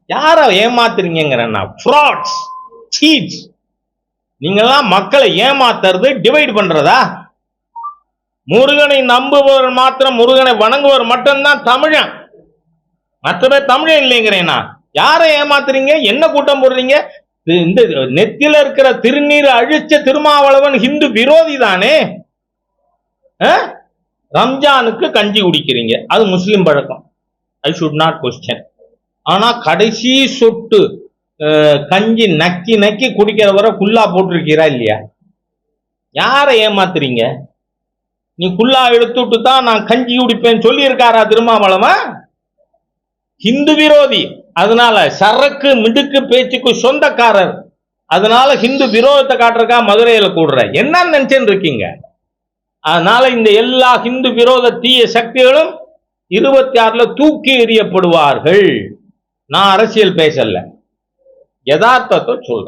யார ஏமாத்துறீங்கிறன்னா frauds, seeds. நீங்கெல்லாம் மக்களை ஏமாத்துறது, டிவைட் பண்றதா? முருகனை நம்புபவர் மாத்திரம், முருகனை வணங்குவர் மட்டும்தான் தமிழன். மற்ற பேர் தமிழன் இல்லைங்கிறேன்னா யாரை ஏமாத்துறீங்க? என்ன கூட்டம் போடுறீங்க? இந்த நெத்தில இருக்கிற திருநீர் அழிச்ச திருமாவளவன் ஹிந்து விரோதி தானே. ரம்ஜானுக்கு கஞ்சி குடிக்கிறீங்க, அது முஸ்லிம் பழக்கம். I should not question. ஆனா கடைசி சொட்டு கஞ்சி நக்கி நக்கி குடிக்கிறவரை குல்லா போட்டிருக்கிறா இல்லையா? யாரை ஏமாத்துறீங்க? நீ குல்லா எடுத்துட்டு தான் நான் கஞ்சி குடிப்பேன்னு சொல்லி இருக்காரா திருமாவளவன்? ஹிந்து விரோதி. அதனால சரக்கு மிடுக்கு பேச்சுக்கு சொந்தக்காரர். அதனால ஹிந்து விரோதத்தை காட்டுறக்கா மதுரையில கூடுற என்ன நினைச்சுன்னு இருக்கீங்க? அதனால இந்த எல்லா ஹிந்து விரோத தீய சக்திகளும் 26ல தூக்கி எறியப்படுவார்கள். நான் அரசியல் பேசல, யதார்த்தத்தை சொல்றேன்.